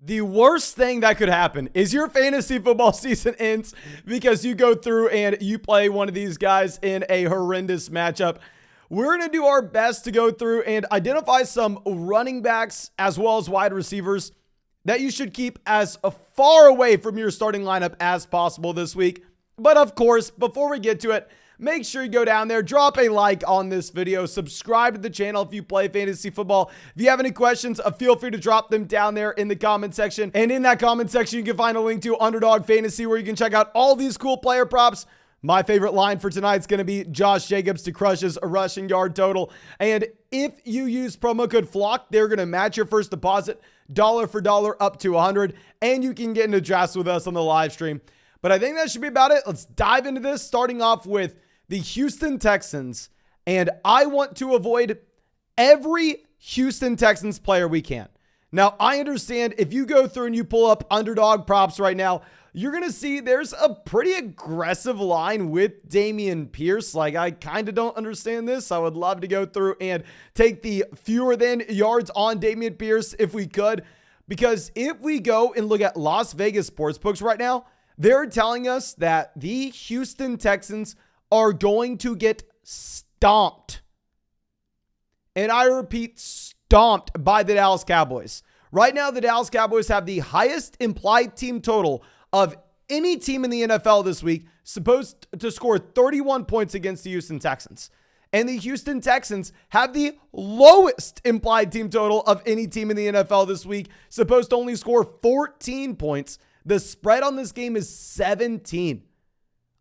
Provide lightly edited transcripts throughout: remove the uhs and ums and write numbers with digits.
The worst thing that could happen is your fantasy football season ends because you go through and you play one of these guys in a horrendous matchup. We're going to do our best to go through and identify some running backs as well as wide receivers that you should keep as far away from your starting lineup as possible this week. But of course, before we get to it, make sure you go down there, drop a like on this video, subscribe to the channel if you play fantasy football. If you have any questions, feel free to drop them down there in the comment section. And in that comment section, you can find a link to Underdog Fantasy where you can check out all these cool player props. My favorite line for tonight is going to be Josh Jacobs to crush his rushing yard total. And if you use promo code FLOCK, they're going to match your first deposit dollar for dollar up to 100. And you can get into drafts with us on the live stream. But I think that should be about it. Let's dive into this, starting off with the Houston Texans. And I want to avoid every Houston Texans player we can. Now, I understand if you go through and you pull up underdog props right now, you're going to see there's a pretty aggressive line with Dameon Pierce. Like, I kind of don't understand this. I would love to go through and take the fewer than yards on Dameon Pierce if we could. Because if we go and look at Las Vegas sportsbooks right now, they're telling us that the Houston Texans are going to get stomped. And I repeat, stomped by the Dallas Cowboys. Right now, the Dallas Cowboys have the highest implied team total of any team in the NFL this week, supposed to score 31 points against the Houston Texans. And the Houston Texans have the lowest implied team total of any team in the NFL this week, supposed to only score 14 points. The spread on this game is 17.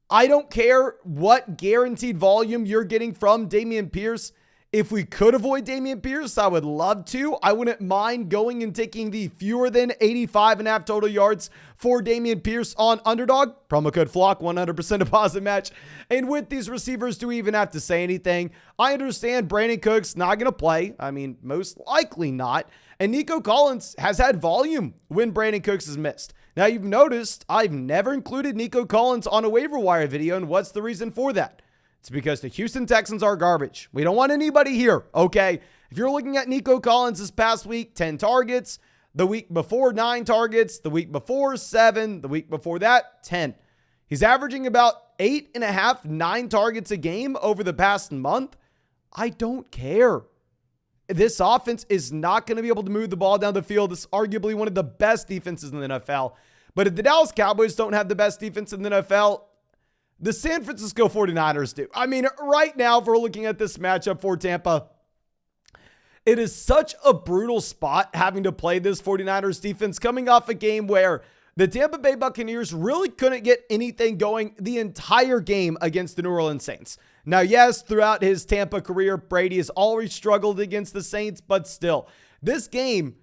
I don't care what guaranteed volume you're getting from Dameon Pierce. If we could avoid Dameon Pierce, I would love to. I wouldn't mind going and taking the fewer than 85.5 total yards for Dameon Pierce on Underdog. Promo code FLOCK, 100% deposit match. And with these receivers, do we even have to say anything? I understand Brandon Cooks not going to play. I mean, most likely not. And Nico Collins has had volume when Brandon Cooks has missed. Now, you've noticed I've never included Nico Collins on a waiver wire video, and what's the reason for that? It's because the Houston Texans are garbage. We don't want anybody here, okay? If you're looking at Nico Collins this past week, 10 targets. The week before, 9 targets. The week before, 7. The week before that, 10. He's averaging about 8.5, 9 targets a game over the past month. I don't care. This offense is not going to be able to move the ball down the field. It's arguably one of the best defenses in the NFL. But if the Dallas Cowboys don't have the best defense in the NFL, the San Francisco 49ers do. I mean, right now, if we're looking at this matchup for Tampa, it is such a brutal spot having to play this 49ers defense coming off a game where the Tampa Bay Buccaneers really couldn't get anything going the entire game against the New Orleans Saints. Now, yes, throughout his Tampa career, Brady has always struggled against the Saints, but still, this game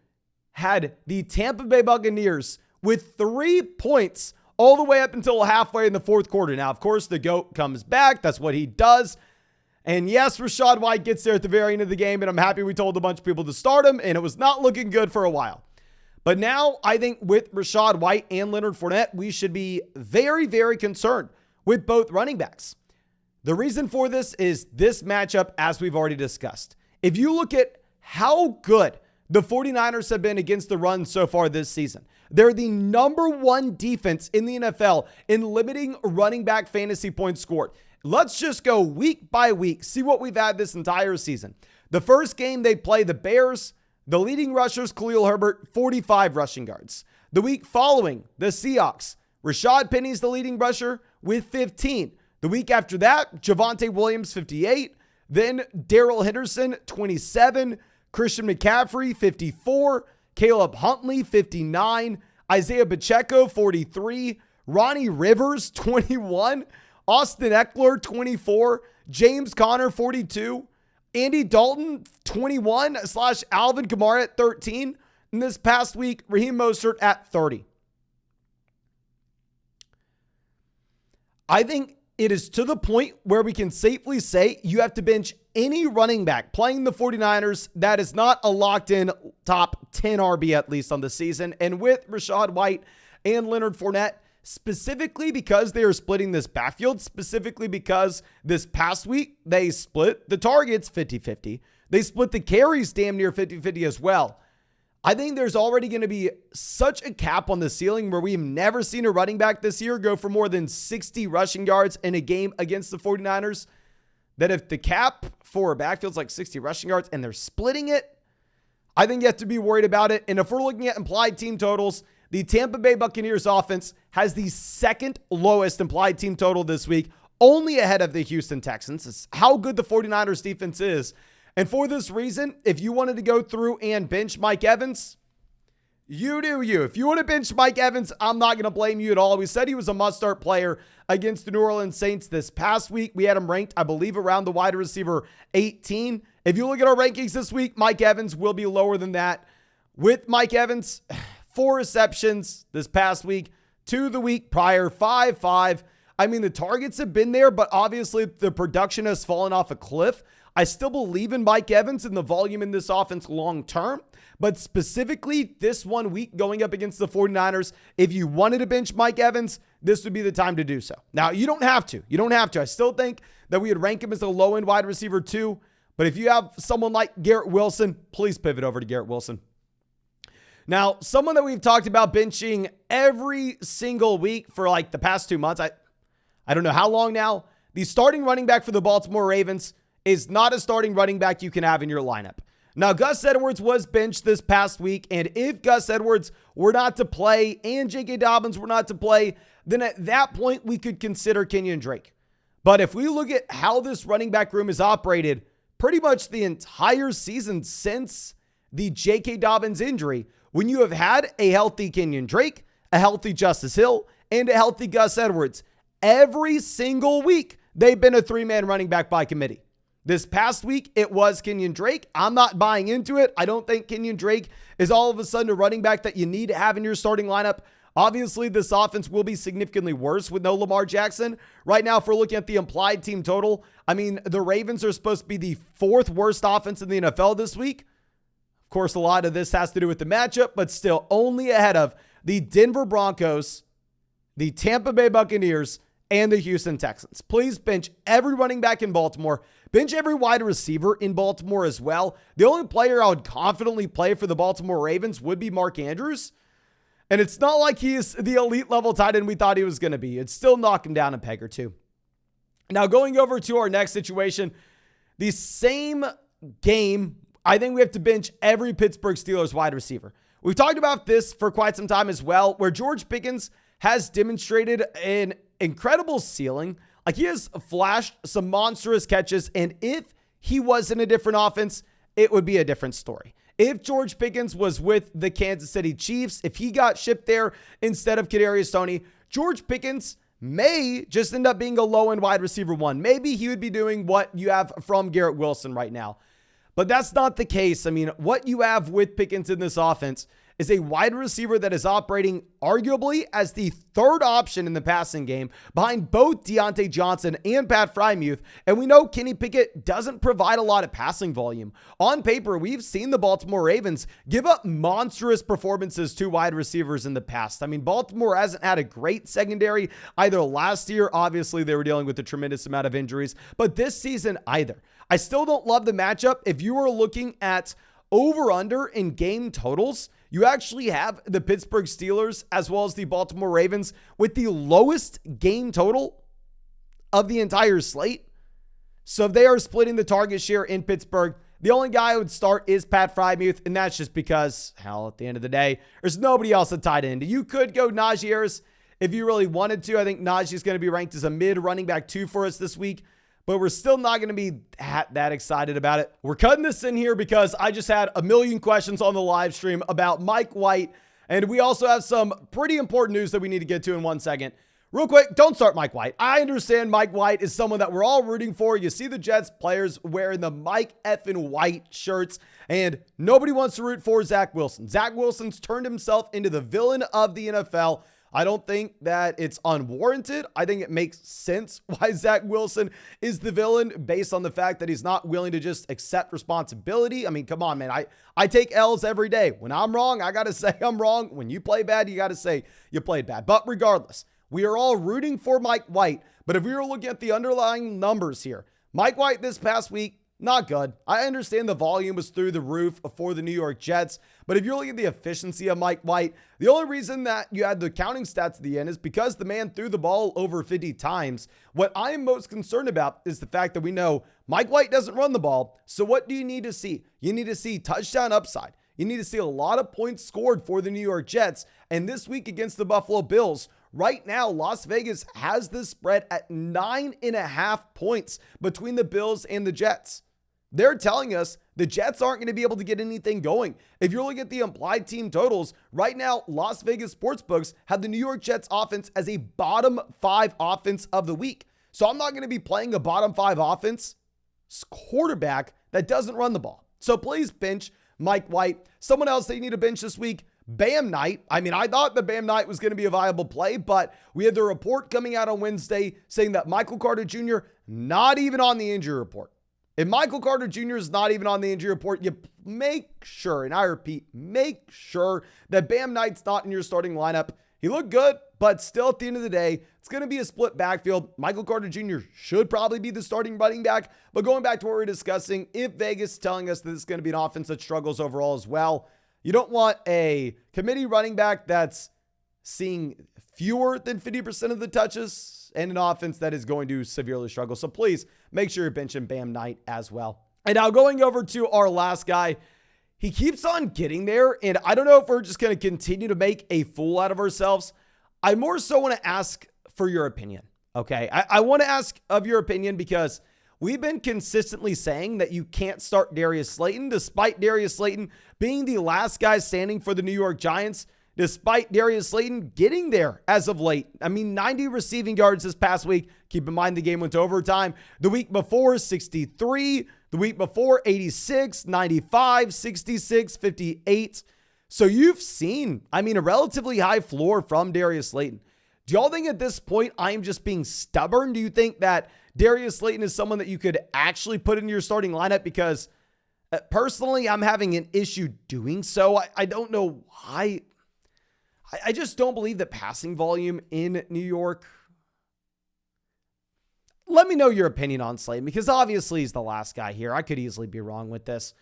had the Tampa Bay Buccaneers with 3 points all the way up until halfway in the fourth quarter. Now, of course, the GOAT comes back. That's what he does. And yes, Rachaad White gets there at the very end of the game, and I'm happy we told a bunch of people to start him, and it was not looking good for a while. But now, I think with Rachaad White and Leonard Fournette, we should be very, very concerned with both running backs. The reason for this is this matchup, as we've already discussed. If you look at how good the 49ers have been against the run so far this season, they're the number 1 defense in the NFL in limiting running back fantasy points scored. Let's just go week by week, see what we've had this entire season. The first game they play the Bears, the leading rushers, Khalil Herbert, 45 rushing yards. The week following, the Seahawks, Rashad Penny's the leading rusher with 15. The week after that, Javonte Williams, 58. Then Darrell Henderson, 27. Christian McCaffrey, 54. Caleb Huntley, 59. Isaiah Pacheco, 43. Ronnie Rivers, 21. Austin Eckler, 24. James Conner, 42. Andy Dalton, 21 / Alvin Kamara at 13. And this past week, Raheem Mostert at 30. I think it is to the point where we can safely say you have to bench any running back playing the 49ers that is not a locked-in top 10 RB at least on the season. And with Rachaad White and Leonard Fournette, specifically because they are splitting this backfield, specifically because this past week they split the targets 50-50. They split the carries damn near 50-50 as well. I think there's already going to be such a cap on the ceiling where we've never seen a running back this year go for more than 60 rushing yards in a game against the 49ers, that if the cap for a backfield's like 60 rushing yards and they're splitting it, I think you have to be worried about it. And if we're looking at implied team totals, the Tampa Bay Buccaneers offense has the second lowest implied team total this week, only ahead of the Houston Texans. It's how good the 49ers defense is. And for this reason, if you wanted to go through and bench Mike Evans, you do you. If you want to bench Mike Evans, I'm not going to blame you at all. We said he was a must-start player against the New Orleans Saints this past week. We had him ranked, I believe, around the wide receiver 18. If you look at our rankings this week, Mike Evans will be lower than that. With Mike Evans, 4 receptions this past week, 2 the week prior, 5-5. I mean, the targets have been there, but obviously the production has fallen off a cliff. I still believe in Mike Evans and the volume in this offense long term, but specifically this 1 week going up against the 49ers, if you wanted to bench Mike Evans, this would be the time to do so. Now, you don't have to. You don't have to. I still think that we would rank him as a low-end wide receiver 2, but if you have someone like Garrett Wilson, please pivot over to Garrett Wilson. Now, someone that we've talked about benching every single week for like the past 2 months, I don't know how long now, the starting running back for the Baltimore Ravens is not a starting running back you can have in your lineup. Now, Gus Edwards was benched this past week, and if Gus Edwards were not to play and J.K. Dobbins were not to play, then at that point, we could consider Kenyon Drake. But if we look at how this running back room is operated pretty much the entire season since the J.K. Dobbins injury, when you have had a healthy Kenyon Drake, a healthy Justice Hill, and a healthy Gus Edwards, every single week, they've been a 3-man running back by committee. This past week, it was Kenyon Drake. I'm not buying into it. I don't think Kenyon Drake is all of a sudden a running back that you need to have in your starting lineup. Obviously, this offense will be significantly worse with no Lamar Jackson. Right now, if we're looking at the implied team total, I mean, the Ravens are supposed to be the 4th worst offense in the NFL this week. Of course, a lot of this has to do with the matchup, but still only ahead of the Denver Broncos, the Tampa Bay Buccaneers, and the Houston Texans. Please bench every running back in Baltimore. Bench every wide receiver in Baltimore as well. The only player I would confidently play for the Baltimore Ravens would be Mark Andrews. And it's not like he is the elite level tight end we thought he was going to be. It's still knock him down a peg or two. Now, going over to our next situation, the same game, I think we have to bench every Pittsburgh Steelers wide receiver. We've talked about this for quite some time as well, where George Pickens has demonstrated an incredible ceiling. Like, he has flashed some monstrous catches, and if he was in a different offense, it would be a different story. If George Pickens was with the Kansas City Chiefs, if he got shipped there instead of Kadarius Toney, George Pickens may just end up being a low-end wide receiver 1. Maybe he would be doing what you have from Garrett Wilson right now. But that's not the case. I mean, what you have with Pickens in this offense is a wide receiver that is operating arguably as the 3rd option in the passing game behind both Deontay Johnson and Pat Freiermuth. And we know Kenny Pickett doesn't provide a lot of passing volume. On paper, we've seen the Baltimore Ravens give up monstrous performances to wide receivers in the past. I mean, Baltimore hasn't had a great secondary either last year. Obviously, they were dealing with a tremendous amount of injuries, but this season either. I still don't love the matchup. If you are looking at over-under in game totals, you actually have the Pittsburgh Steelers as well as the Baltimore Ravens with the lowest game total of the entire slate. So if they are splitting the target share in Pittsburgh, the only guy I would start is Pat Freiermuth, and that's just because, hell, at the end of the day, there's nobody else at tight end. You could go Najee Harris if you really wanted to. I think Najee is going to be ranked as a mid running back 2 for us this week, but we're still not going to be that excited about it. We're cutting this in here because I just had a million questions on the live stream about Mike White, and we also have some pretty important news that we need to get to in 1 second. Real quick, don't start Mike White. I understand Mike White is someone that we're all rooting for. You see the Jets players wearing the Mike effing White shirts, and nobody wants to root for Zach Wilson. Zach Wilson's turned himself into the villain of the NFL. I don't think that it's unwarranted. I think it makes sense why Zach Wilson is the villain based on the fact that he's not willing to just accept responsibility. I mean, come on, man. I take L's every day. When I'm wrong, I got to say I'm wrong. When you play bad, you got to say you played bad. But regardless, we are all rooting for Mike White. But if we were looking at the underlying numbers here, Mike White this past week, Not good. I understand the volume was through the roof for the New York Jets, but if you're looking at the efficiency of Mike White, the only reason that you had the counting stats at the end is because the man threw the ball over 50 times. What I am most concerned about is the fact that we know Mike White doesn't run the ball. So what do you need to see? You need to see touchdown upside. You need to see a lot of points scored for the New York Jets. And this week against the Buffalo Bills, right now, Las Vegas has this spread at 9.5 points between the Bills and the Jets. They're telling us the Jets aren't going to be able to get anything going. If you're looking at the implied team totals, right now, Las Vegas sportsbooks have the New York Jets offense as a bottom 5 offense of the week. So I'm not going to be playing a bottom 5 offense quarterback that doesn't run the ball. So please bench Mike White. Someone else that you need to bench this week, Bam Knight. I mean, I thought the Bam Knight was going to be a viable play, but we had the report coming out on Wednesday saying that Michael Carter Jr. not even on the injury report. If Michael Carter Jr. is not even on the injury report, you make sure, and I repeat, make sure that Bam Knight's not in your starting lineup. He looked good, but still at the end of the day, it's going to be a split backfield. Michael Carter Jr. should probably be the starting running back, but going back to what we were discussing, if Vegas is telling us that this is going to be an offense that struggles overall as well, you don't want a committee running back that's seeing fewer than 50% of the touches and an offense that is going to severely struggle. So please make sure you're benching Bam Knight as well. And now going over to our last guy, he keeps on getting there. And I don't know if we're just going to continue to make a fool out of ourselves. I more so want to ask for your opinion. Okay. I want to ask of your opinion because we've been consistently saying that you can't start Darius Slayton, despite Darius Slayton being the last guy standing for the New York Giants. Despite Darius Slayton getting there as of late. I mean, 90 receiving yards this past week. Keep in mind the game went to overtime. The week before, 63. The week before, 86, 95, 66, 58. So you've seen, I mean, a relatively high floor from Darius Slayton. Do y'all think at this point I am just being stubborn? Do you think that Darius Slayton is someone that you could actually put in your starting lineup? Because personally, I'm having an issue doing so. I don't know why. I just don't believe that passing volume in New York. Let me know your opinion on Slayton, because obviously he's the last guy here. I could easily be wrong with this.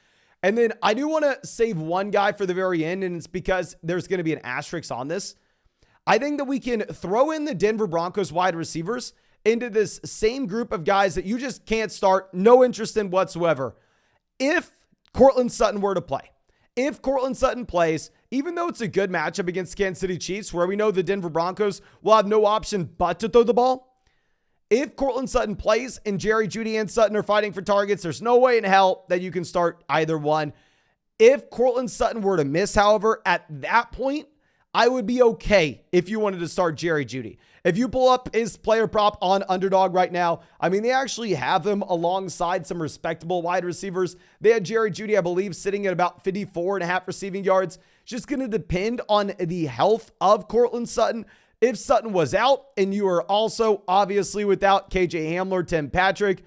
And then I do want to save one guy for the very end, and it's because there's going to be an asterisk on this. I think that we can throw in the Denver Broncos wide receivers into this same group of guys that you just can't start, no interest in whatsoever. If Courtland Sutton were to play. If Courtland Sutton plays, even though it's a good matchup against Kansas City Chiefs, where we know the Denver Broncos will have no option but to throw the ball, if Courtland Sutton plays and Jerry Jeudy and Sutton are fighting for targets, there's no way in hell that you can start either one. If Courtland Sutton were to miss, however, at that point, I would be okay if you wanted to start Jerry Jeudy. If you pull up his player prop on Underdog right now, I mean, they actually have him alongside some respectable wide receivers. They had Jerry Jeudy, I believe, sitting at about 54.5 receiving yards. It's just going to depend on the health of Courtland Sutton. If Sutton was out and you are also obviously without KJ Hamler, Tim Patrick,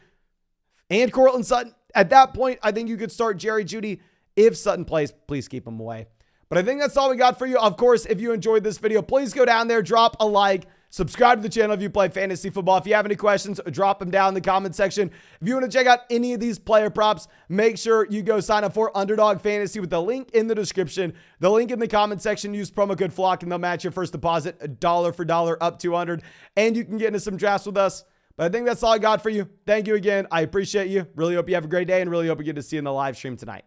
and Courtland Sutton, at that point, I think you could start Jerry Jeudy. If Sutton plays, please keep him away. But I think that's all we got for you. Of course, if you enjoyed this video, please go down there, drop a like, subscribe to the channel if you play fantasy football. If you have any questions, drop them down in the comment section. If you want to check out any of these player props, make sure you go sign up for Underdog Fantasy with the link in the description, the link in the comment section. Use promo code FLOCK and they'll match your first deposit dollar for dollar up to $200, and you can get into some drafts with us. But I think that's all I got for you. Thank you again. I appreciate you. Really hope you have a great day, and really hope we get to see you in the live stream tonight.